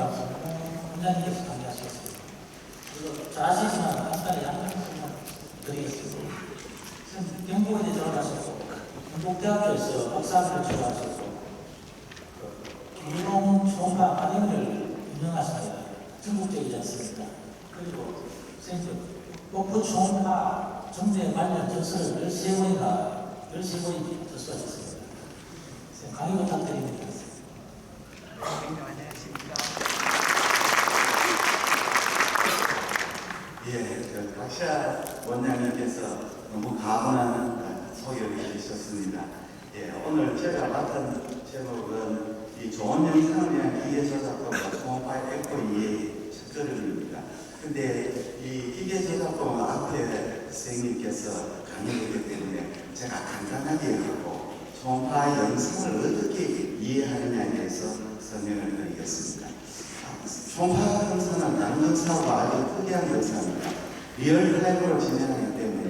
말씀 원장님께서 강의하시겠습니다. 그리고 잘 아시지만 간단히 양념말씀만 드리겠습니다. 지금 영국에 들어가셨고 경북대학교에서 박사학위를 취득하셨고 기농 초음파 아카데미를 운영하십니다. 전국적이지 않습니까? 그리고 선생님 목포 초음파 정제 관련 저서를 13권이나 저서하셨습니다. 강의 부탁드립니다. 예, 박시아 원장님께서 너무 가분한 소개를 해주셨습니다. 예, 오늘 제가 맡은 제목은 이 좋은 영상을 위한 기계 저작권과 초음파 에코 이해의 첫걸음입니다. 근데 이 기계 저작권 앞에 선생님께서 강의했기 때문에 제가 간단하게 하고 초음파 영상을 어떻게 이해하느냐에 대해서 설명을 드리겠습니다. 초음파 영상은 다른 영상하고 아주 특이한 영상입니다. 리얼타임으로 진행하기 때문에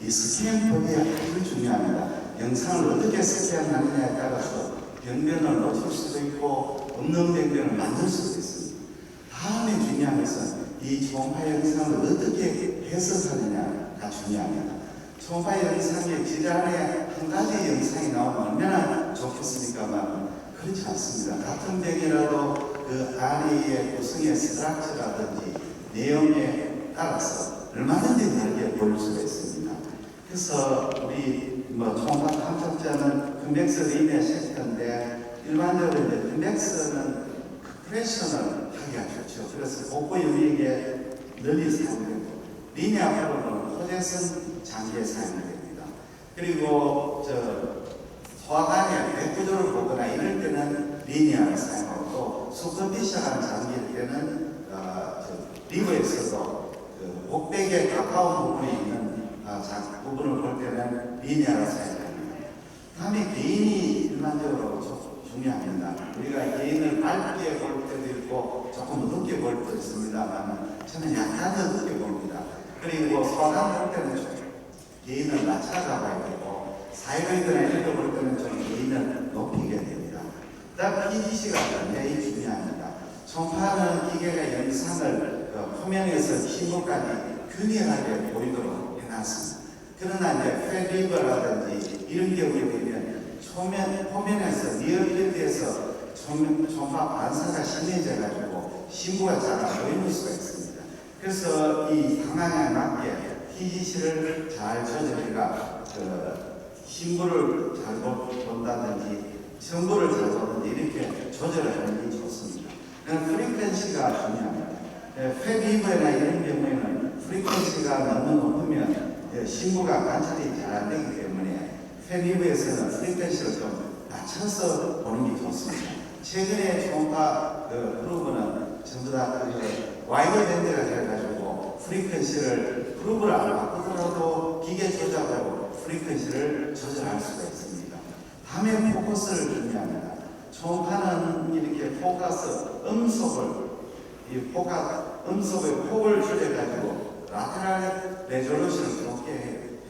이 스캔법이 아주 중요합니다. 영상을 어떻게 스캔하느냐에 따라서 변변을 놓칠 수도 있고 없는 변변을 만들 수도 있습니다. 다음에 중요한 것은 이 초음파 영상을 어떻게 해석하느냐가 중요합니다. 초음파 영상의 질환에 한 가지 영상이 나오면 얼마나 좋겠습니까만 그렇지 않습니다. 같은 병이라도 그 안의 구성의 스트럭처라든지 내용에 따라서 얼마든지 다르게 보일 수가 있습니다. 그래서 우리 초음파 탐색자는 컨벡스 리니어 섹터인데 일반적으로 이제 컨벡스는 프레셔널 하기가 좋죠. 그래서 복부 영역에 널리 사용되고 리니어 프로는 호재선 장기에 사용됩니다. 그리고 소화관의 백구조를 보거나 이럴 때는 리니어를 사용하고 또 슈퍼피셜한 장기일 때는 리버에서도 목백에 가까운 부분에 있는 부분을 볼 때는 리니어를 사용합니다. 다음에 개인이 일반적으로 중요합니다. 우리가 개인을 밝게 볼 때도 있고 조금 어둡게 볼 때도 있습니다만 저는 약간 어둡게 봅니다. 그리고 소화관 볼 때는 개인을 낮춰잡아야 되고 사이로이드나 이런 거 볼 때는 좀 개인을 높이게 됩니다. 그다음 PDC가 굉장히 중요합니다. 초음파는 기계가 영상을 표면에서 심부까지 균일하게 보이도록 해놨습니다. 그러나 이제 팻리버라든지 이런 경우에 되면 표면에서 리얼필드에서 초음파 반사가 심해져가지고 심부가 잘 안 보이는 수가 있습니다. 그래서 이 상황에 맞게 PDC를 잘 조절해가 심부를 잘 본다든지 정보를 잘 보든지 이렇게 조절하는 게 좋습니다. 프리퀀시가 중요합니다. 팻리버나 이런 경우에는 프리퀀시가 너무 높으면 심부가 관찰이 잘 안 되기 때문에 팻리버에서는 프리퀀시를 좀 낮춰서 보는 게 좋습니다. 최근에 초음파 프로브는 전부 다 와이드 밴드가 돼가지고 프리퀀시를 프로브를 안 바꾸더라도 기계 조작으로 프리퀀시를 조절할 수가 있습니다. 다음에 포커스를 중요합니다. 초음파는 이렇게 포커스 음속의 폭을 줄여가지고 라테랄 레졸루션을 좋게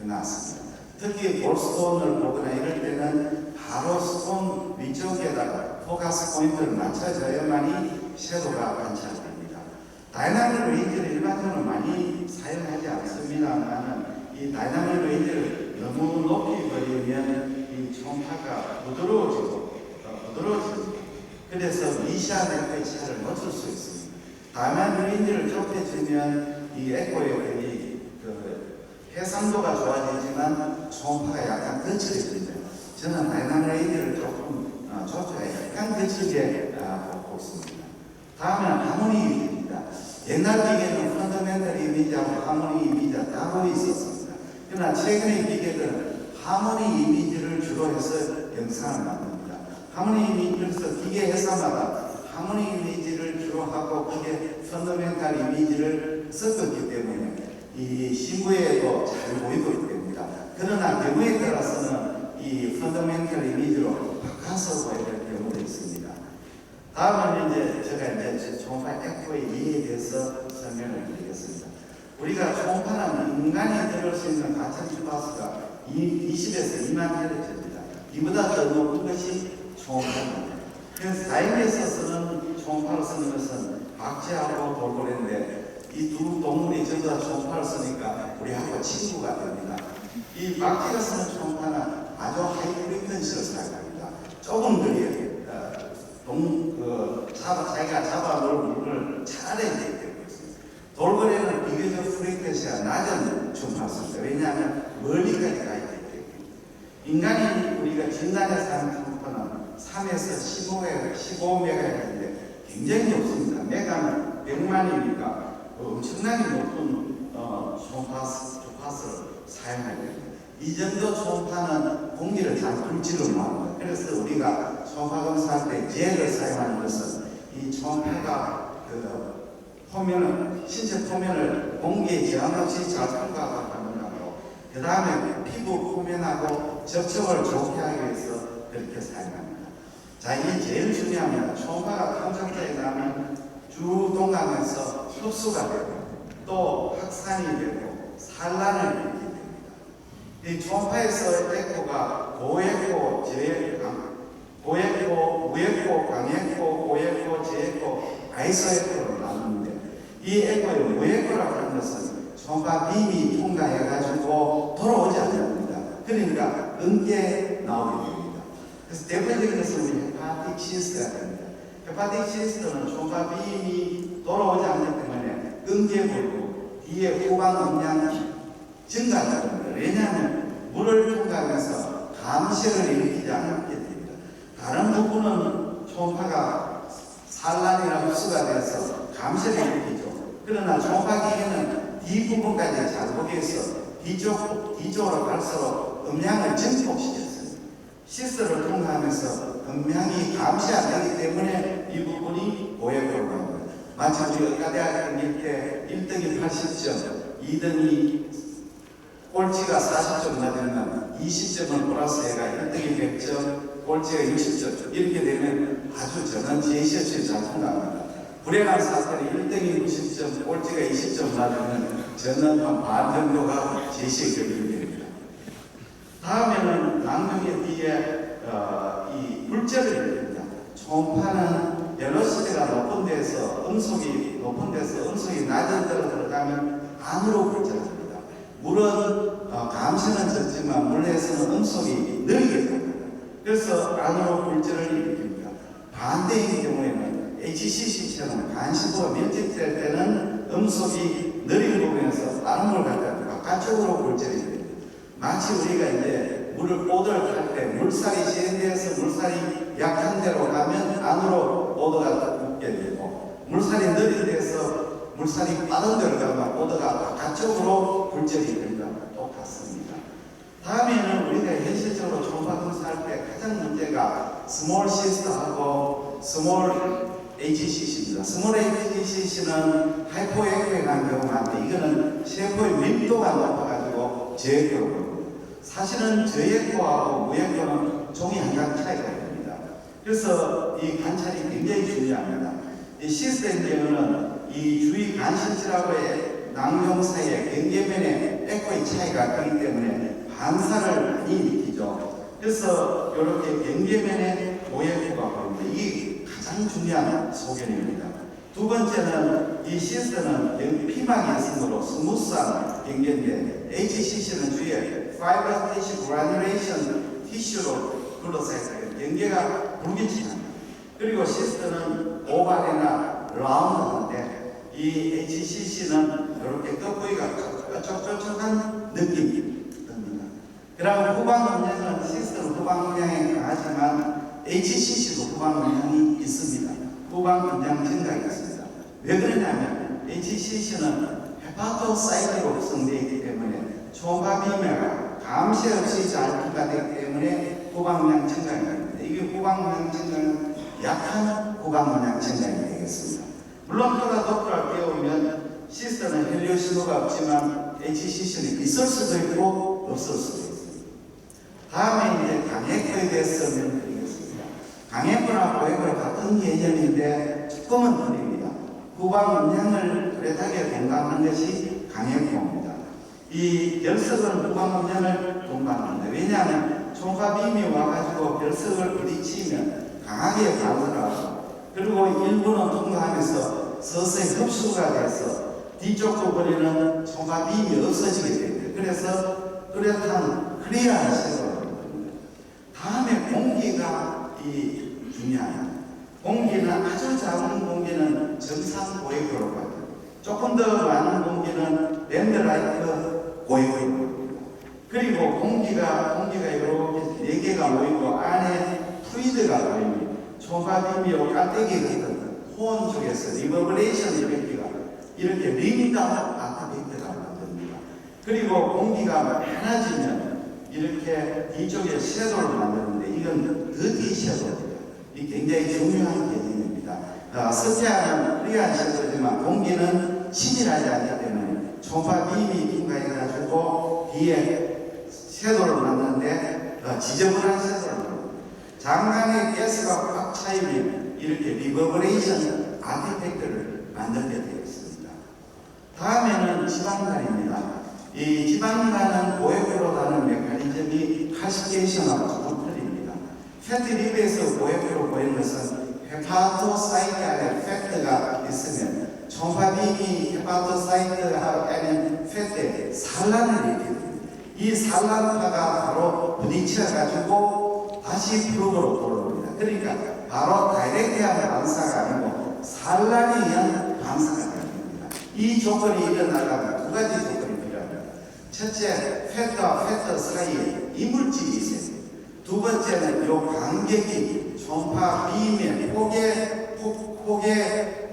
해놨습니다. 특히 볼스톤을 보거나 이럴 때는 바로 스톤 위쪽에다가 포커스 포인트를 맞춰줘야만이 섀도우가 관찰됩니다. 다이나믹 레인지를 일반적으로 많이 사용하지 않습니다만 이 다이나믹 레인지를 너무 높이 버리면 이 초음파가 부드러워집니다. 그래서 미시한 에코의 차를 맞출 수 있습니다. 다이나믹 레인지를 좁혀주면 이 에코의 해상도가 좋아지지만 초음파가 약간 거칠어집니다. 저는 다이나믹 레인지를 조금 좁혀야 약간 거칠게 보고 있습니다. 다음은 하모니 이미지입니다. 옛날 기계는 펀더멘털 이미지하고 하모니 이미지가 따로 있었습니다. 그러나 최근의 기계들은 하모니 이미지를 주로 해서 영상을 만듭니다. 하모니 이미지에서 기계 회사마다 하모니 이미지를 주로 하고 그게 펀더멘털 이미지를 섞었기 때문에 이 신부에도 잘 보이고 됩니다. 그러나 경우에 따라서는 이 펀더멘털 이미지로 바꿔서 보여야 될 경우도 있습니다. 다음은 제가 초음파 에코의 이해에 대해서 설명을 드리겠습니다. 우리가 초음파는 인간이 들을 수 있는 가천 주파수가 20에서 2만 헤르츠입니다. 이보다 더 높은 것이 초음파입니다. 그래서 다이브에서 쓰는 초음파로 쓰는 것은 박쥐하고 돌고래인데 이 두 동물이 전부 다 초음파를 쓰니까 우리하고 친구가 됩니다. 이 박쥐가 쓰는 초음파는 아주 하이 프리퀀시를 사용합니다. 조금 거리에 자기가 잡아놓을 물을 차례에 되고 있습니다. 돌고래는 비교적 프리퀀시가 낮은 초음파를 씁니다. 왜냐하면 멀리까지 가 있기 때문에. 인간이 우리가 진단에서 하는 초음파는 3에서 15메가헤르츠인데 굉장히 높습니다. 메가는 100만이니까 엄청나게 높은 초음파를 사용하게 됩니다. 이 정도 초음파는 공기를 잘 뚫지를 못합니다. 그래서 우리가 초음파 검사할 때 젤을 사용하는 것은 이 초음파가 신체 표면을 공기에 저항 없이 잘 통과하고 하는 거고, 그 다음에 피부 표면하고 접촉을 좋게 하기 위해서 그렇게 사용합니다. 자, 이게 제일 중요합니다. 초음파가 탐정자에 나면 주 동강에서 흡수가 되고 또 확산이 되고 산란을 일으키게 됩니다. 이 초음파에서 에코가 고에코, 무에코, 광에코, 고에코, 저에코, 아이소에코로 나누는데, 이 에코의 무에코라고 하는 것은 초음파 빔이 통과해가지고 돌아오지 않습니다. 그러니까 음계 나오게 됩니다. 그래서 대표적인 것은 우리 헤파틱 시스트가 됩니다. 헤파틱 시스트는 초음파 빔이 돌아오지 않기 때문에 음계 불고 뒤에 후방 음량이 증가하게 됩니다. 왜냐하면 물을 통과하면서 감시를 일으키지 않게 됩니다. 다른 부분은 초음파가 산란이나 흡수가 돼서 감시를 일으키죠. 그러나 초음파 기계는 뒷부분까지 잘 보기 위해서 뒤쪽으로 갈수록 음량을 증폭시켰습니다. 시스를 통과하면서 음량이 감시 안 되기 때문에 이 부분이 고액으로 나옵니다. 마치 우리 의과대학 다닐 때 1등이 80점, 2등이 꼴찌가 40점 나되면 20점을 플러스해가 1등이 100점, 꼴찌가 60점 이렇게 되면 아주 저는 제시어치 잘 통과합니다. 불행한 사태는 1등이 90점, 꼴찌가 20점 나되면 저는 한 반 정도가 제시에 걸리게 됩니다. 다음에는 낭명의 뒤에 이 물질을 일으킵니다. 초음파는 벨로시티가 높은 데서 음속이 낮은 데로 들어가면 안으로 굴절합니다. 물은 감시는 적지만 물에서는 음속이 느리게 됩니다. 그래서 안으로 굴절을 일으킵니다. 반대인 경우에는 HCC처럼 간식으로 밀집될 때는 음속이 느린 부분에서 다른 걸 갖다 바깥쪽으로 굴절이 됩니다. 마치 우리가 이제 물을 오더를 탈 때 물살이 센 데에서 물살이 약한 데로 가면 안으로 오더가 붙게 되고, 물살이 느린 데에서 물살이 빠른 데로 가면 오더가 바깥쪽으로 굴절이 됩니다. 똑같습니다. 다음에는 우리가 현실적으로 초음파 검사할 때 가장 문제가 스몰 시스트하고 스몰 HCC입니다. 스몰 HCC는 하이포에코에 간 경우가 많은데, 이거는 세포의 밀도가 높아가지고 저에코로 보입니다. 사실은 저에코하고 무에코는 종이 한 장 차이가 됩니다. 그래서 이 관찰이 굉장히 중요합니다. 이 시스템 경우는 이 주위 간실질하고의 낭용 사이에 경계면에 에코의 차이가 크기 때문에 반사를 많이 일으키죠. 그래서 이렇게 경계면에 무에코가 보입니다. 이게 가장 중요한 소견입니다. 두 번째는 이 시스템은 피막이 있으므로 스무스한 경계인데, HCC는 주위에 파이버 티슈 그라듈레이션 티슈로 둘러싸여 경계가 불규칙합니다. 그리고 시스템은 오발이나 라운드인데, 이 HCC는 이렇게 끝부위가 뾰족뾰족한 느낌이 듭니다. 그럼 후방 음량은 시스템 후방 음량이 강하지만 HCC도 후방 음량이 있습니다. 후방 음량 증가가 있습니다. 왜 그러냐면 HCC는 헤파토사이트로 구성되어 있기 때문에 초음파 비밀가 감시 없이 잘 통과되기 때문에 후방 음량 증가가 됩니다. 이게 후방 음량 증가는 약한 후방 음량 증가가 되겠습니다. 물론 토라도크를 깨우면 시스템은 헬리오 신호가 없지만 HCC는 있을 수도 있고 없을 수도 있습니다. 다음에 이제 강에코에 대해서 설명드리겠습니다. 강에코나 고에코는 같은 개념인데 조금은 틀립니다. 후방 음량을 뚜렷하게 동반하는 것이 강에코입니다. 이 결석은 후방 음량을 동반합니다. 왜냐하면 초음파 빔이 와가지고 결석을 부딪히면 강하게 반사를 하고, 그리고 일부는 통과하면서 서서히 흡수가 돼서 뒤쪽 부분에는 총파 빔이 없어지게 됩니다. 그래서 뚜렷한 클리어한 섀도우가 됩니다. 다음에 공기가 중요합니다. 공기는 아주 작은 공기는 정상 고액으로 가요. 조금 더 많은 공기는 랜드라이트 고액으로 가요. 그리고 공기가 이렇게 4개가 모이고 안에 플루이드가 모입니다. 초파빔이 깔때기 같은 호원 쪽에서 리버브레이션 이펙트가 이렇게 링다 아트팩트가 만듭니다. 그리고 공기가 많아지면 이렇게 뒤쪽에 섀도우를 만드는데 이건 더디 섀도우입니다. 이 굉장히 중요한 개념입니다. 스티하는 클리어한 섀도우지만 공기는 친밀하지 않기 때문에 초파빔이 빈가해가지고 뒤에 섀도우를 만드는데 지저분한 섀도우를 만듭니다. 장강에 가스가 꽉 차이면 이렇게 리버브레이션 아티팩트를 만들게 되어 있습니다. 다음에는 지방간입니다. 이 지방간은 고액으로 다는 메커니즘이 칼시케이션하고 좀 틀립니다. 패트립에서 고액으로 보이는 것은 헤파토사이트 안에 팩트가 있으면 초파빔이 헤파토사이트 안에 팩트에 산란을 일으킵니다. 이 산란파가 바로 부딪혀가지고 다시 플러그로 돌아옵니다. 그러니까 바로 다이렉트한 반사가 아니고 산란에 의한 반사가 됩니다. 이 조건이 일어나려면 두 가지 조건이 필요합니다. 첫째, 팻과 팻 사이에 이물질이 있습니다. 두 번째는 이 간격이 초파 빔의 폭에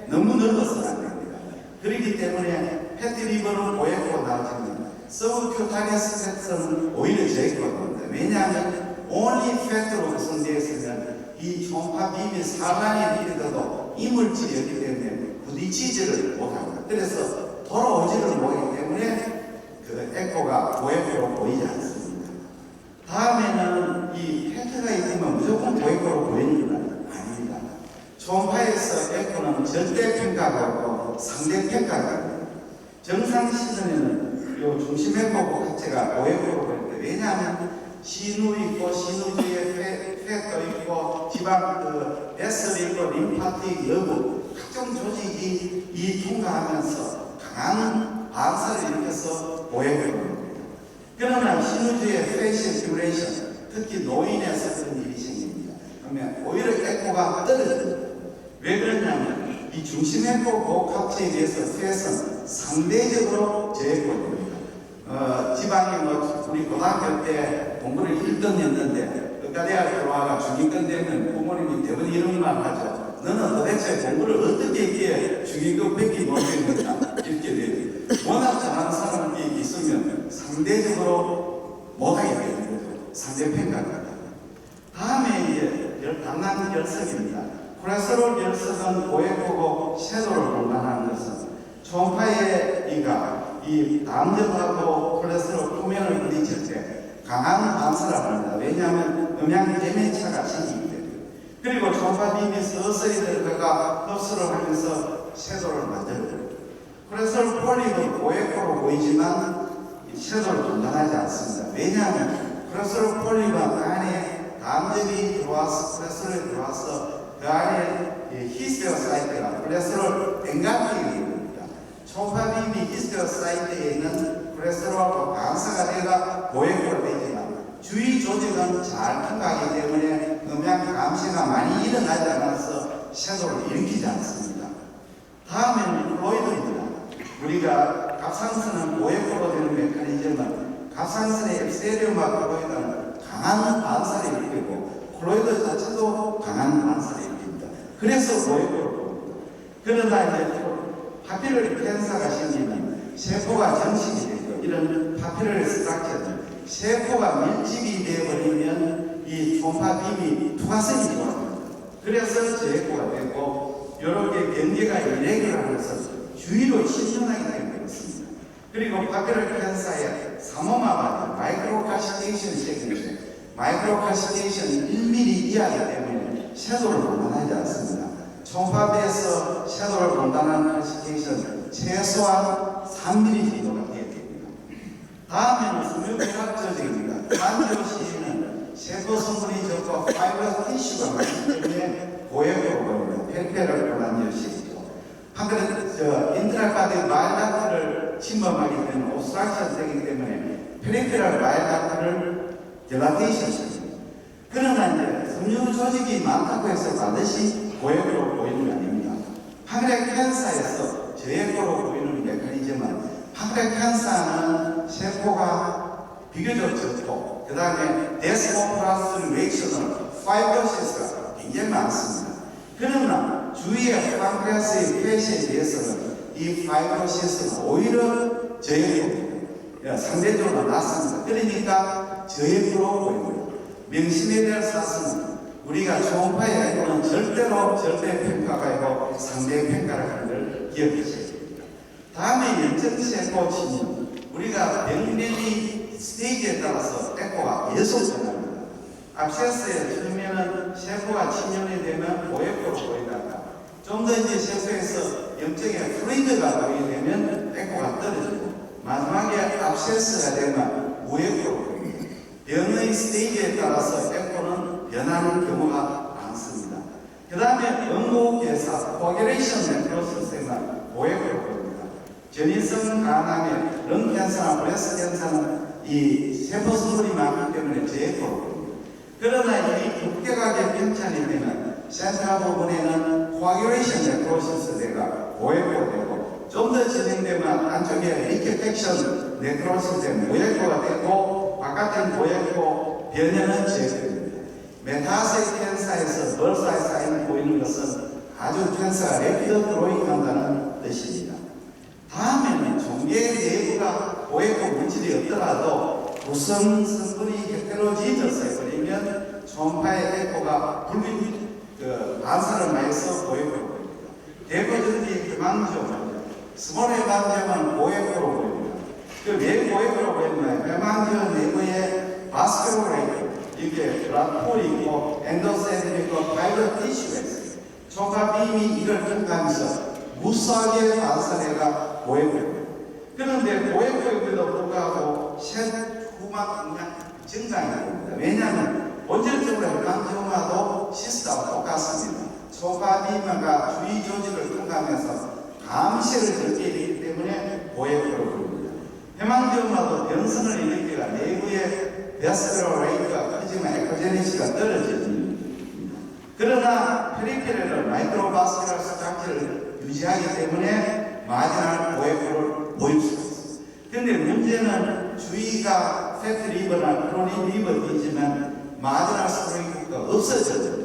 너무 넓어서는 안 됩니다. 그렇기 때문에 패트리버는 고액으로 나와집니다. 서브큐타니어스 팻은 오히려 저액거든요. 왜냐하면 only 팻으로 구성되어 있으면 이 초파 빔이 산란이 일어나도 이물질이었기 때문에 부딪히지를 못합니다. 그래서 돌아오지를 못하기 때문에 그 에코가 고액으로 보이지 않습니다. 다음에는 이 팩트가 있으면 무조건 고액으로 보이는 건 아닙니다. 초파에서 에코는 절대 평가가 없고 상대 평가가 됩니다. 정상 시즌에는 이 중심 에코 자체가 고액으로 보입니다. 왜냐하면 신우 있고 신우 뒤에 팻도 있고 지방 베슬 있고 림파틱 여부 각종 조직이 통과하면서 강한 반사를 일으켜서 고액을 합니다. 그러나 신우주의 페이셜 듀레이션 특히 노인에서 그런 일이 생깁니다. 그러면 오히려 에코가 떨어집니다. 왜 그러냐면 이 중심 에코 복합체에 비해서 팻은 상대적으로 저에코입니다. 지방에 우리 고등학교 때 공부를 1등 했는데 의과대학 들어와가 중위권 되면 부모님이 대부분 이런 말 하죠. 너는 도대체 공부를 어떻게 이렇게 중위권밖에 못했는가 이렇게 돼요. 워낙 잘하는 사람이 있으면 상대적으로 못하게 되는 거죠. 상대평가가. 다음에 이제 당난 결석입니다. 콜레스테롤 결석은 고액보고 섀도우를 공간하는 것은 초파의 이가 이 담즙하고 콜레스테롤 표면을 부딪힐 때 강한 반사를 합니다. 왜냐하면 음양 대면차가 생기기 때문에. 그리고 초파빔이 서서히 들어가 흡수를 하면서 섀도우를 만들어요. 콜레스테롤 폴립은 고액으로 보이지만 섀도우를 분단하지 않습니다. 왜냐하면 콜레스테롤 폴립은 안에 담즙이 들어와서 콜레스테롤이 들어와서 그 안에 히스테오사이트가 콜레스테롤 엔가티입니다. 초파빔이 히스테오사이트에 있는 콜레스테롤과 반사가 되가 고액으로 되지만 주위 조직은 잘 통과하기 때문에 음양 감시가 많이 일어나지 않아서 섀도우를 일으키지 않습니다. 다음에는 플로이드입니다. 우리가 갑상선은 고액으로 되는 메커니즘은 갑상선의 앱세리움과 플로이드는 강한 반사를 일으키고 플로이드 자체도 강한 반사를 일으킵니다. 그래서 고액으로 봅니다. 그러나 이제 파피러리 캔서가 생기면 세포가 정식이 되고 이런 파피러리 스트럭처는 세포가 밀집이 되어버리면 이 초파빔이 투과성이 좋아집니다. 그래서 저액고가 되고 이렇게 경계가 이레귤러하면서 주위로 신전하게 되는 것입니다. 그리고 파피러리 캔서의 사모마바는 마이크로카시테이션 세균인데 마이크로카시테이션 1mm 이하이기 때문에 섀도우를 분간하지 않습니다. 초파비에서 섀도우를 분간하는 카시테이션 최소한 3mm 정도가 되어야 됩니다. 다음에는 스뮤비학 조직입니다. 만지오시는 세포 성분이 적고 파이브러스 티슈가 많기 때문에 고액으로 보입니다. 펠페럴 만지오시죠. 한 그릇 페리페랄 바일닥트를 침범하기 때문에 옵스트럭션 되기 때문에 페리페랄 바일닥트를 딜라테이션 시킵니다. 그러나 이제 섬유 조직이 많다고 해서 반드시 고액으로 보이는 게 아닙니다. 파크렉 캔서에서 저액으로 보이는 메커니즘은 파크렉 캔서는 세포가 비교적 적고 그 다음에 데스모플라스 리액션은 파이브로시스가 굉장히 많습니다. 그러나 주위의 판크레아스의 폐시에 비해서는 이 파이브로시스는 오히려 저액으로 상대적으로 낮습니다. 그러니까 저액으로 보입니다. 명심해야 될 사실은 우리가 초음파에 보는 절대로 절대평가가 아니고 상대평가를 하는 걸 기억하셔야 됩니다. 다음에 연정세포 침현. 우리가 병변이 스테이지에 따라서 에코가 계속 변합니다. 압세스에 처음에는 세포가 침현이 되면 고액으로 보이다가 좀 더 이제 세포에서 염증의 플루이드가 보이게 되면 에코가 떨어지고 마지막에 압세스가 되면 무액으로 보입니다. 병의 스테이지에 따라서 에코는 변하는 경우가 많습니다. 그 다음에 응고개사, 코아귤레이션 네크로시스만 고액으로 보입니다. 전이성 간암의 런캔서나 브레스트 캔서는 이 세포 성분이 많기 때문에 저액으로 보입니다. 그러나 이 급격하게 편찬이 되면 센터 부분에는 코아귤레이션 네크로시스가 고액으로 되고 좀 더 진행되면 안쪽에 리케펙션 네크로시스의 무액화가 되고 바깥은 고액고 변형은 저액입니다. 메타스틱 캔서에서 벌사에 쌓이는 보이는 것은 아주 캔서가 래피드 그로잉 한다는 뜻입니다. 다음에는 종괴의 내부가 고액고 물질이 없더라도 구성 성분이 헤테로지저스 해버리면 초음파의 에코가 반사를 많이 해서 고액으로 보입니다. 대표적인 해망지오입니다. 스몰 해망지오는 고액으로 보입니다. 왜 고액으로 보이냐면 해망지오 내부에 바스큘러레이트 이게 블라폴이 있고 엔도셀이 있고 파이브 티슈가 있어요. 초음파빔이 이걸 통과하면서 무수하게 반사해가 고액으로. 그런데 고액고에도 불구하고 후막 그냥 증가해 봅니다. 왜냐하면 본질적으로 해방지오마도 시스타와 똑같습니다. 초음파빔가 주위 조직을 통과하면서 감시를 절제하기 때문에 고액으로 보입니다. 해망지오마도 변성을 일으키가 내부에 베스큐러 레이트가 크지만 에코제네시가 떨어집니다. 그러나 페리페럴은 마이크로바스큘러 스트럭처를 유지하기 때문에 마지막 고액으로를 보일 수 있습니다. 그런데 문제는 주위가 패트 리버나 크로닉 리버이지만 마지막 스트럭처가 없어져요.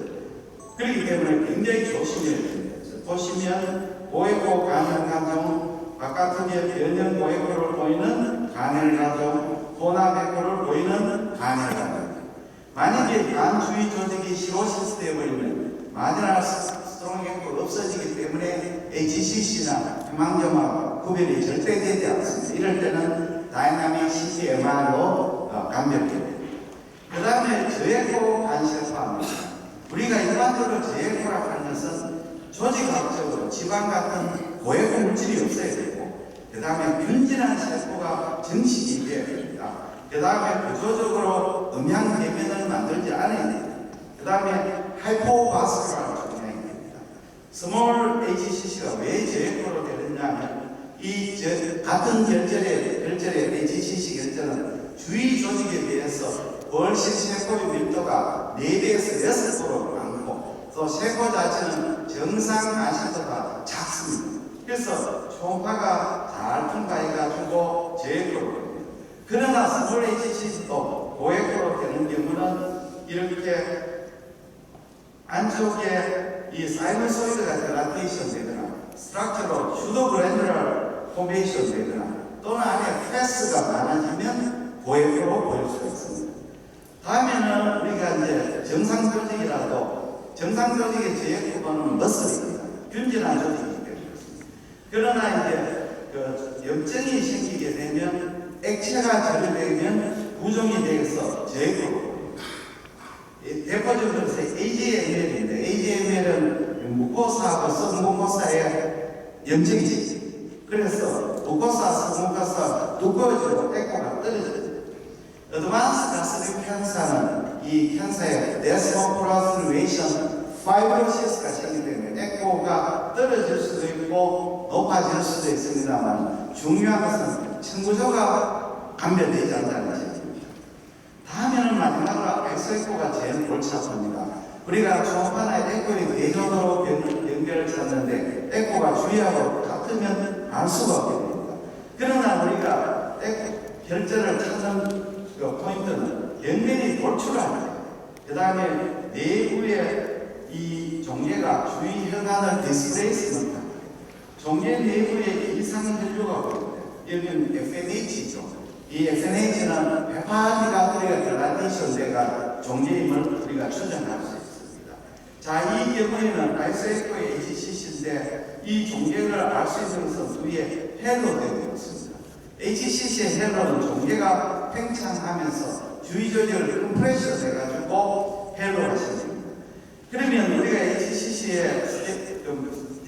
그렇기 때문에 굉장히 조심해야 됩니다. 보시면 고액고 간헐 가정, 바깥쪽에 변형 고액고를 보이는 간헐 가정, 혼합액고를 보이는 간헐 가정. 만약에 간 주위 조직이 시로시스 되어버리면 마지막 스트롱 액고가 없어지기 때문에 HCC나 해망점하고 구별이 절대 되지 않습니다. 이럴 때는 다이나믹 CT-MR로 감별해요. 그 다음에 저액고 간세포입니다. 우리가 일반적으로 저액고라고 하는 것은 조직학적으로 지방 같은 고액고 물질이 없어야 되고 그 다음에 균질한 세포가 정식이 되어야 됩니다. 그 다음에 구조적으로 음향 대면을 만들지 않아야 됩니다. 그 다음에 하이포바스큘라를 정해야 됩니다. 스몰 HCC가 왜 저액고로 되느냐면 같은 결절의 HCC 결절은 주위 조직에 비해서 훨씬 세포의 밀도가 4배에서 6배로 많고 또 세포 자체는 정상 간실보다 작습니다. 그래서 초음파가 잘 통과해가지고 저액고로 됩니다. 그러나 스몰 HCC도 고액고로 되는 경우는 이렇게 안쪽에 이 사이너소이드가 딜라테이션 되거나 스트럭처로 슈도그랜드럴 포메이션 되거나 또는 안에 패스가 많아지면 고액고로 보일 수가 있습니다. 다음에는 우리가 이제 정상 조직이라도 정상 조직의 저액고는 머슬입니다. 균질한 조직이기 때문에 그렇습니다. 그러나 이제 염증이 생기게 되면 액체가 절여되면 부종이 되어서 저액고로 보입니다. 대표적으로 AGML인데 AGML은 무코사하고 서무코사의 염증이지. 그래서 무코사, 서무코사 두꺼워지고 에코가 떨어져요. 어드밴스 가스릭 캔서는 이 캔서의 데스모플라스레이션 파이브로시스가 생기게 되면 에코가 떨어질 수도 있고 높아 높아질 수도 있습니다만 중요한 것은 청구조가 감별되지 않는다는 점입니다. 다음에는 마지막으로 ISO-ECO가 제일 골치 아픕니다. 우리가 초반에 에코의 대전으로 연결을 찾는데 에코가 주의하고 같으면 알 수가 없게 됩니다. 그러나 우리가 에코 결제를 찾는 그 포인트는 연면이 돌출합니다. 그 다음에 내부의 이 종괴가 주위 혈관을 디스플레이스먼트, 종괴 내부의 이상 혈류가 보입니다. 여기는 FNH죠. 이 FNH는 헤파티가 글라데이션 돼가 종괴임을 우리가 추정할 수 있습니다. 자, 이 경우에는 ISO-ECO의 HCC인데 이 종괴를 알 수 있는 것은 위에 헬로 되어 있습니다. HCC의 헬로는 종괴가 팽창하면서 주위 조절 컴프레셔 돼가지고 헬로가 생깁니다. 그러면 우리가 HCC의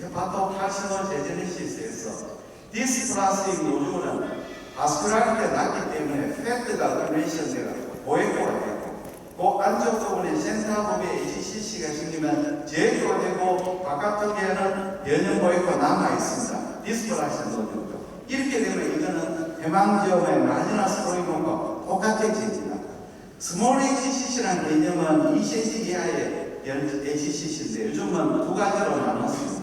헤파토칼시노제네시스에서 디스플라스틱 노즐은 바스큘라리티가 낮기 때문에 패트가 그레이션 돼가지고 보헤코가 되고 그 안쪽 부분에 센터 부분에 HCC가 생기면 제거가 되고 바깥쪽에는 변형 보헤코가 남아있습니다. 디스플라스틱 노즐. 이렇게 되면 이거는 해망지역의 마지막 스프링과 똑같아집니다. 스몰 HCC라는 개념은 2cm 이하의 HCC인데 요즘은 두 가지로 나눴습니다.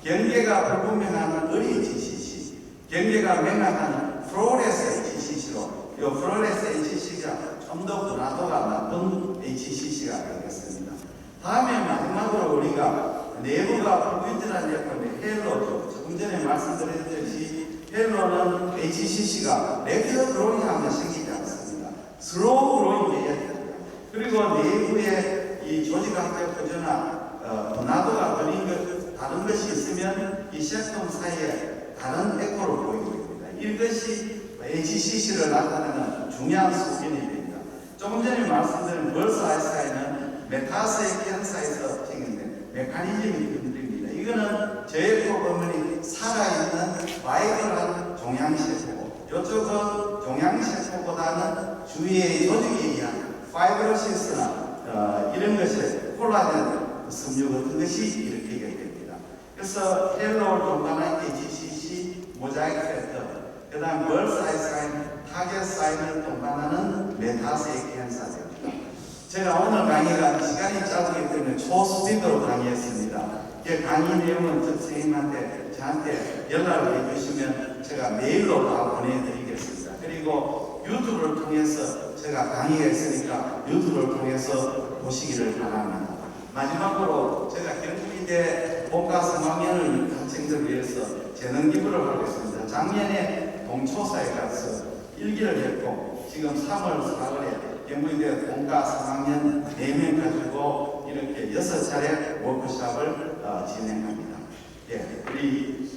경계가 불분명한 어리 HCC, 경계가 명확한 플로레스 HCC로 이 플로레스 HCC가 좀 더 분화도가 높은 HCC가 되겠습니다. 다음에 마지막으로 우리가 내부가 불균질한 제품의 헬로죠. 조금 전에 말씀드렸듯이 헬로는 HCC가 랩티드 그로잉 하면 생기지 않습니다. 슬로우 그로잉 돼야 됩니다. 그리고 내부에 이 조직학적 구조나 분화도가 걸린 것, 다른 것이 있으면 이 셰톰 사이에 다른 에코를 보이고 있습니다. 이것이 HCC를 나타내는 중요한 소견이 됩니다. 조금 전에 말씀드린 벌스 아이스라인은 메타스의 캔사에서 생긴 메커니즘이 흔들립니다. 이거는 저에코 버문이 살아있는 바이블한 종양세포고 이쪽은 종양세포보다는 주위의 조직에 의한 파이브로시스나 이런 것에 콜라겐 섬유 같은 것이 일으키게 됩니다. 그래서 헬로를 동반한 HCC 모자이크 팩터, 그 다음 벌스 아이스라인 타겟 사인을 동반하는 메타세이 캔사입니다. 제가 오늘 강의가 시간이 짧기 때문에 초스피드로 강의했습니다. 강의 내용은 선생님한테 저한테 연락을 해주시면 제가 메일로 다 보내드리겠습니다. 그리고 유튜브를 통해서 제가 강의가 있으니까 유튜브를 통해서 보시기를 바랍니다. 마지막으로 제가 경북이대 본과 3학년을 학생들을 위해서 재능 기부를 하고 있습니다. 작년에 동초사에 가서 일기를 했고 지금 3월 4월에 경북이대 본과 3학년 4명 가지고 이렇게 6차례 워크숍을 진행합니다. 예, 우리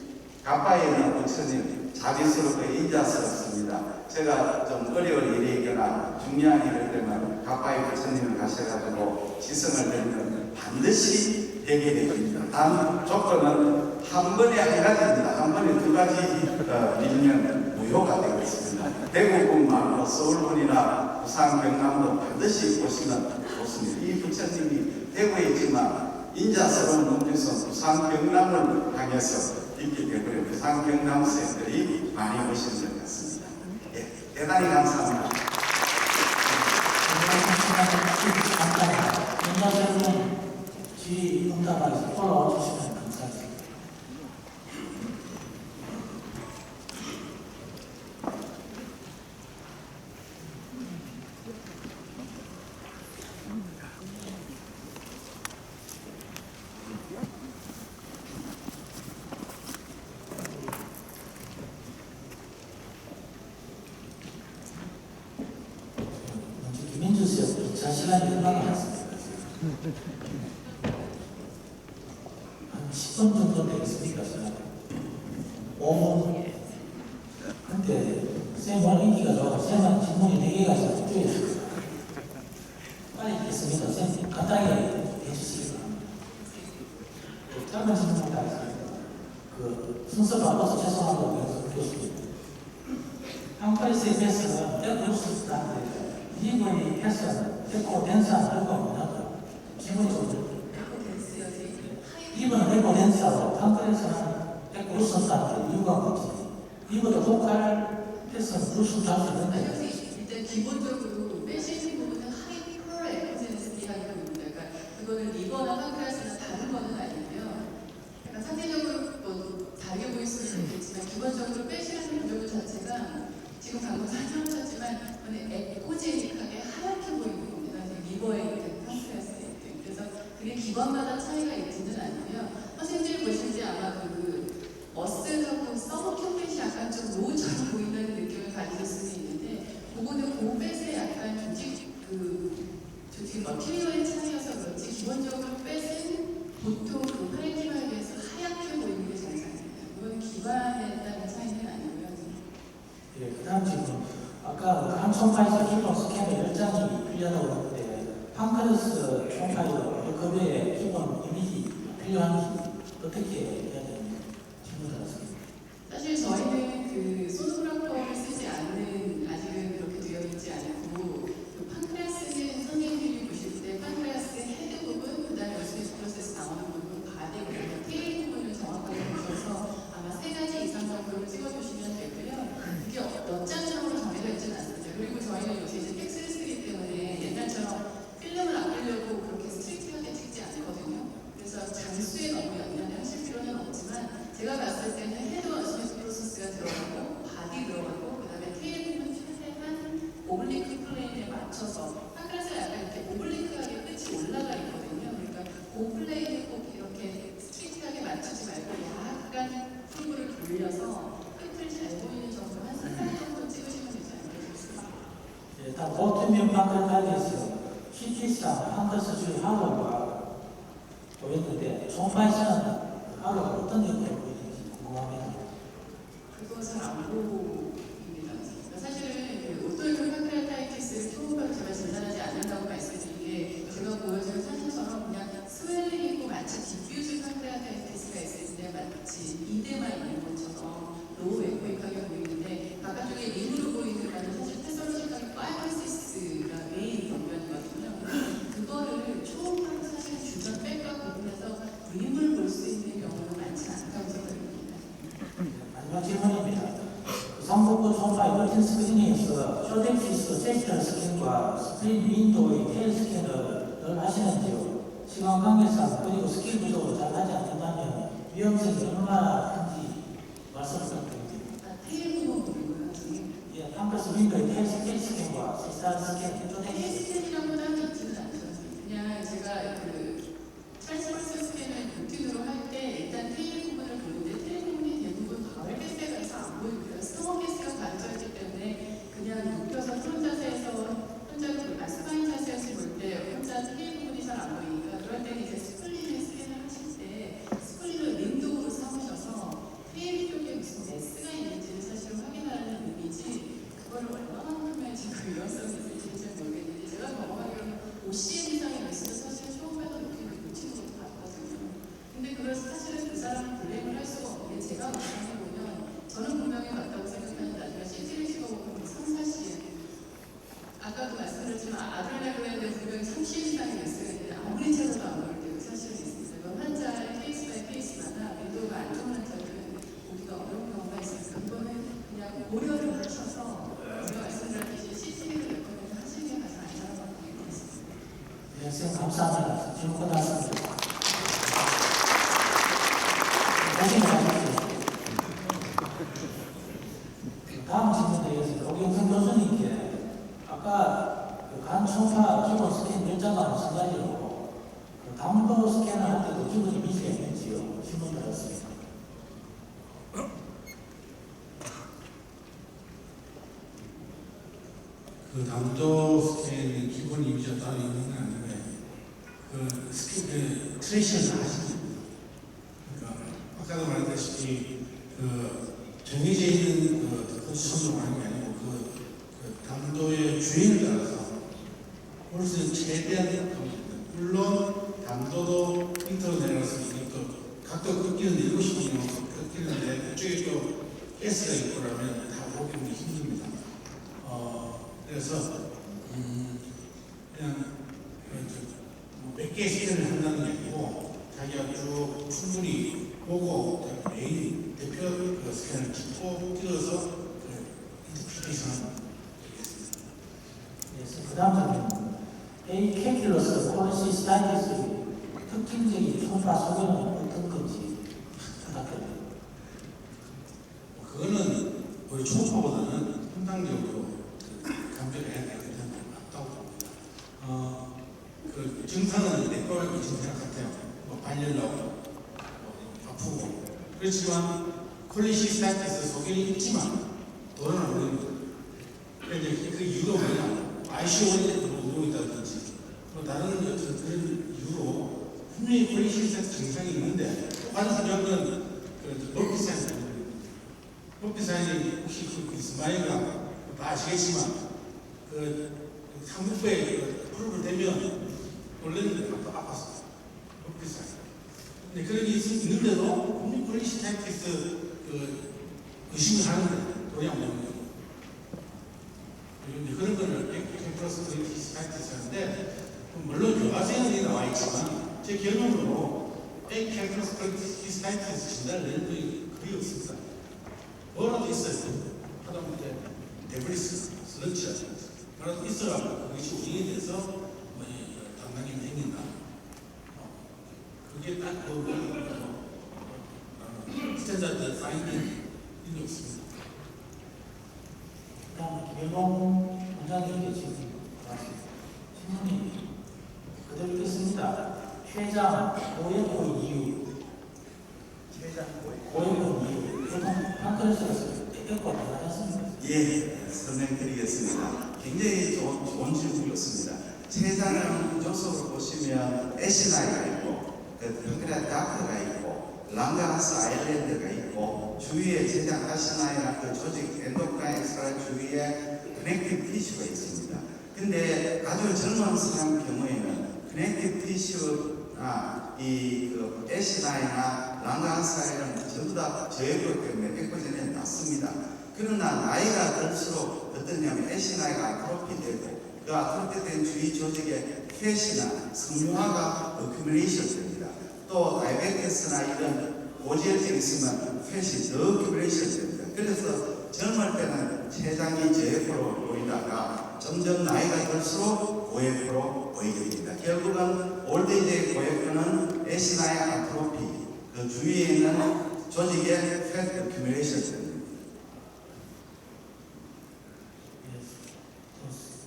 가파에는 부처님 자비스럽고 인자스럽습니다. 제가 좀 어려운 일이 있거나 중요한 일일 때만 가파에 부처님을 가셔가지고 지성을 드리면 반드시 되게 됩니다. 단 조건은 한 번에 한 가지입니다. 한 번에 두 가지 밀면 무효가 되겠습니다. 대구분 말고 서울분이나 부산 경남도 반드시 보시면 좋습니다. 이 부처님이 대구에 있지만 인자스러운 눈빛은 부산 경남을 향해서 있기 때문에 부산 경남 쌤들이 많이 보시는 것 같습니다. 예, 대단히 감사합니다. 인자스러운 질의 응답하셔서 올라와 주시면 감사드립니다. 김민주 씨, 2차 시간이 얼마나 많습니까? 한 10분 정도 되겠습니까? 5분? 근데 쌤은 인기가 좋아서 쌤은 질문이 4개가 있어서 쪼여있어요. 빨리 듣겠습니다. 쌤 간단하게 해주시기 바랍니다. 짧은 질문이 다 있습니다. 순서 바꿔서 죄송하다고 해서 교수님. 한글쌤에서는 에코뉴스를 하는데 이분이 해서 에코 댄스하는 결과 뭐냐고 질문이 좀 이분은 에코 댄스하고 한글에서는 에코 물선다는 이유가 뭐지? 이보다 독할 패스는 물수 잘수 있는데 일단 기본적으로 빼시는 부분은 하이 프로 에피센스라는 부분입니다. 그러니까 그거는 리버나 판크라스나 다른 거는 아니고요. 약간 상대적으로 뭐 다르게 보일 수는 있겠지만 기본적으로 빼시는 구조 자체가 지금 방금 설명하셨지만 에코제닉하게 하얗게 보이는 겁니다. 리버에 있든 판크라스에 있든. 그래서 그게 기관마다 차이가 있지는 않고요. 선생님들이 보실 때 아마 머슬하고 서머 큐핏이 약간 좀 노처럼 보인다는 느낌을 가지실 수는 있는데 그거는 고뱃의 약간 조직 머티리얼의 차이여서 그렇지 기본적으로 뱃은 보통 그 활기만에 비해서 하얗게 보이는 게 정상입니다. 그건 기반에 따른 차이는 아니고요. 예, 그 다음 질문. 아까 한 총파에서 기본 스캐너 10장이 필요하다고 했는데 판크레스 총파에서 그 급의 기본 이미지 필요한지 어떻게 해야 되는지 질문 드렸습니다. 사실 저희는 그 소노그래퍼를 쓰지 않는 아직은 그렇게 되어 있지 않고 그 판크레스는 선생님들이 보실 때 판크레스 헤드 부분 그다음에 오스미스 프로세스 나오는 부분 바디 그다음에 테일 부분을 정확하게 보셔서 아마 3가지 이상 정도를 찍어주시면 되고요. 그게 엿장처럼 정해져 있지는 않습니다. 그리고 저희는 요새 이제 텍스를 쓰기 때문에 옛날처럼 필름을 아끼려고 그렇게 스트릭트하게 찍지 않거든요. 그래서 장수에 너무 연연해 하실 필요는 없지만 제가 봤을 때는 헤드와 오스미스 프로세스가 들어가고 바디 들어가고 그다음에 테일 부분 최대한 오블리크 플레인에 맞춰서 판크레스가 약간 이렇게 오블리크하게 끝이 올라가 있거든요. 그러니까 그 플레인을 꼭 이렇게 스트릭트하게 맞추지 말고 약간 풀브를 돌려서 끝을 잘 보이는 정도 한 3단 정도 찍으시면 되지 않을까 싶습니다. 예, 다 보트면 판크레스에서 실질상 판크레스 중에 하로가 보였는데 총파에서는 하로가 어떤 역할을 보이는지 궁금합니다. 그거 잘 안 보입니다. 그러니까 사실은 그 오토이문 판크레아타이티스를 초음파로 제가 진단하지 않는다고 말씀드린 게 제가 보여준 사진처럼 그냥 스웰링 있고 마치 디퓨즈 판크레아타이티스가 있을 때 마치 이대만 있는 것처럼 로우 에코익하게 보이는데 바깥쪽에 림으로 보이는 거는 사실 패서로직하게 파이브시스가 메인 병변이거든요. 그거를 초음파로 사실 주전 백과 구분해서 림을 볼 수 있는 경우는 많지 않다고 생각합니다. 마지막 질문입니다. 상복부 총파의 멀티 스크린에서 쇼덱시스 세션 스캔과 스크린 윈도우의 테일 스캔을 하시는지요? 시간 관계상 그리고 스킬 부족으로 잘 하지 않는다면 위험성이 얼마나 큰지 말씀 부탁드립니다. 테일 부분 보는 거요. 예, 판크레스 윈도우의 테일 스캔과 세션 스캔, 쇼덱시스 테일 스캔이라고는 있지는 않죠. 그냥 제가 그 트랜스퍼스 스캔을 루틴으로 할 때 일단 테일 부분을 보는데 테일 부분이 대부분 가을 가스가 있어 안 보이고요. 스노우 가스가 가려져있기 때문에 그냥 눕혀서 프론 자세에서 혼자 스파인 자세에서 볼 때 혼자 테일 부분이 잘 안 보이니까 그럴 때는 이제 스플린을 스캔을 하실 때 스플린을 윈도우로 삼으셔서 테일 쪽에 무슨 메스가 있는지를 사실 확인하는 의미지 그거를 얼마만큼의 지금 유연성이 있을지 잘 모르겠는데 제가 경험하기로는 OCM 이상의 메스는 사실 처음에도 이렇게 놓치는 것도 봤거든요. 근데 그걸 사실은 그 사람을 블레임을 할 수가 없는 게 제가 감상해보면 저는 분명히 맞다고 생각하는 나중에 CT를 찍어보면 3, 4CM 아까도 말씀드렸지만 아드레날그랜드 분명히 30 이상의 메스가 있는데 아무리 찾아도 안 보일 때가 사실은 있습니다. 그 환자의 케이스 바이 케이스마다 윈도우가 안 좋은 환자들은 보기가 어려운 경우가 있으니까 그거는 그냥 고려를 하셔서 제가 말씀드렸듯이 CT를 레코멘드 하시는 게 가장 안전하다고 생각했습니다. 네, 선생님 감사합니다. 질문 끝났습니다. 다시 말씀드립니다. 다음 질문에 대해서 오경선 교수님께 아까 간 총파 기본 스캔 결정과 마찬가지로 담도 스캔을 할 때도 기본 이미지가 있는지요? 질문 드렸습니다. 그 담도 스캔의 기본 이미지가 따로 있는 건 아닌데 그 스캔 트레이션을 하시는 겁니다. 그러니까 아까도 말했다시피 그 정해져 있는 그 선도 많은 게 아니고 그 담도의 주행에 따라서 홀수는 최대한 겁니다. 물론 담도도 밑으로 내려가서 그 각도 꺾이는데 70이면 꺾이는데 그쪽에 또 가스가 있고 그러면 다 보기 힘듭니다. 그래서 그냥 몇 개 스캔을 한다는 게 아니고 자기가 쭉 충분히 보고 메인 대표 밑에는 짚고 띄어서 그 인터프리테이션을 드리겠습니다. 그 다음은 A 캘큘러스 폴리시 스타일리스트 특징적인 총파 소개는 어떤 건지 부탁드립니다. 그거는 우리 초음파보다는 분당적으로 감별을 해야 되는 게 맞다고 봅니다. 그 증상은 내과 증상 같아요. 뭐 발열 나고, 아프고. 그렇지만 콜리시스타이티스 속에는 있지만 돌아는 모르는 거예요. 그러니까 그 이유가 뭐냐? ICO에 누워있다든지 뭐 다른 그런 이유로 분명히 콜리시스타이티스 증상이 있는데 가장 중요한 건 그 머피 사인. 머피 사인이 혹시 그 스마일이가 다 아시겠지만 그 상부부에 풀을 대면 원래는 또 아팠어요. 머피 사인. 근데 그런 게 있는데도 분명히 콜리시스타이티스 그 의심을 하는데 돈이 안 나오는 거예요. 그런 거를 캠퍼스 콜리시스타이티스 하는데 물론 여가생이 나와 있지만 제 경험으로 캠퍼스 콜리시스타이티스 진단을 내는 분이 거의 없습니다. 뭐라도 있어요. 하다못해 데브리스, 슬런치 뭐라도 있어가지고 그것이 운영이 돼서 뭐 당당히 생긴다. 그게 딱 스탠다드 파인딩이 없습니다. 그다음 김영봉 원장님께 지금 신문이 그대로 읽겠습니다. 최장 고액고 이유. 최장 고액고 이유. 보통 판결에서 떼고 나가셨습니다. 예, 설명드리겠습니다. 굉장히 좋은 질문이었습니다. 췌장은 구조석으로 보시면 에시나이가 있고, 판크레아 다크가 있고, 랑가하스 아일랜드가 있고, 주위에 췌장 아시나이나 그 조직 엔도크라인 엑스트라 주위에 커넥티브 티슈가 있습니다. 근데 아주 젊은 사람 경우에는 커넥티브 티슈나 그 에시나이나 랑가하스아일은 전부 다 저해력 때문에 에코젠에 났습니다. 그러나 나이가 들수록 어떠냐면 에시나이가 아트로피되고 그 아트로피된 주위 조직의 팻이나 성모화가 어큐뮬레이션 됩니다. 또 다이베티스나 이런 고지혈증이 있으면 팻이 더 어큐뮬레이션 됩니다. 그래서 젊을 때는 췌장이 저해포로 보이다가 점점 나이가 들수록 고해포로 보이게 됩니다. 결국은 올드에이지의 고해포는 에시나이 아트로피 그 주위에 있는 조직의 팻 어큐뮬레이션 됩니다.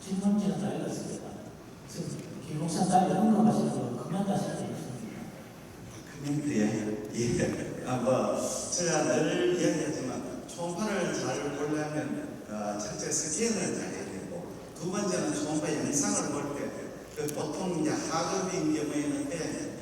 질문지는 다 읽었습니다. 김용산 딸이 언급하시는 거 코멘트하시는 게 있습니다. 코멘트에 제가 늘 이야기하지만 초음파를 잘 보려면 첫째 스캔을 잘 해야 되고 두 번째는 초음파 영상을 볼 때 보통 이제 하급인 경우에는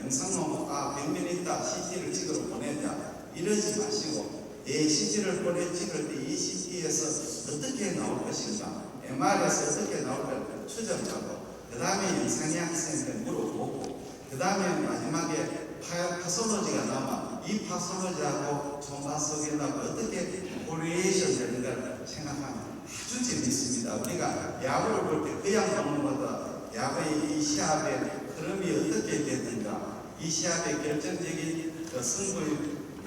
영상만 보고 100명 있다 CT를 찍으러 보낸다 이러지 마시고 CT를 찍을 때 이 CT에서 어떻게 나올 것인가 MR에서 어떻게 나올까 추정하고 그 다음에 영상의 학생한테 물어보고 그 다음에 마지막에 파솔로지가 남아 이 파솔로지하고 초음파 속에다가 어떻게 코리에이션 되는가 생각하면 아주 재밌습니다. 우리가 야구를 볼 때 그냥 보는 것보다 야구의 이 시합의 흐름이 어떻게 되는가 이 시합의 결정적인 승부의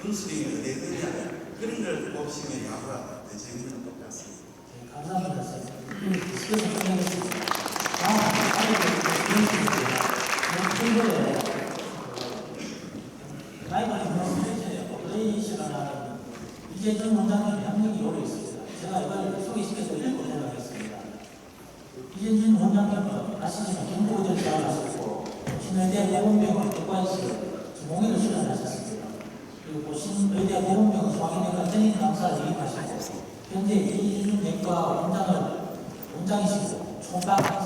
분수령이 어디에 되냐 그런 걸 보시면 야구가 더 재밌는 것 같습니다. 네, 감사합니다. 디스커션 끝내겠습니다. 다음 라이벌 인포메이션의 오퍼레이션을 하는 이재정 원장님의 학력이 오래 있습니다. 제가 이걸 소개시켜서 읽고 내려가겠습니다. 이재정 원장님은 아시지만 경북의대를 나와셨고 신의대 보건병원 대과에서 주몽의를 수련하셨습니다. 그리고 신의대 보건병원 소화기내과 전임 강사를 임하시고 현재 이준내과 원장이시고 총각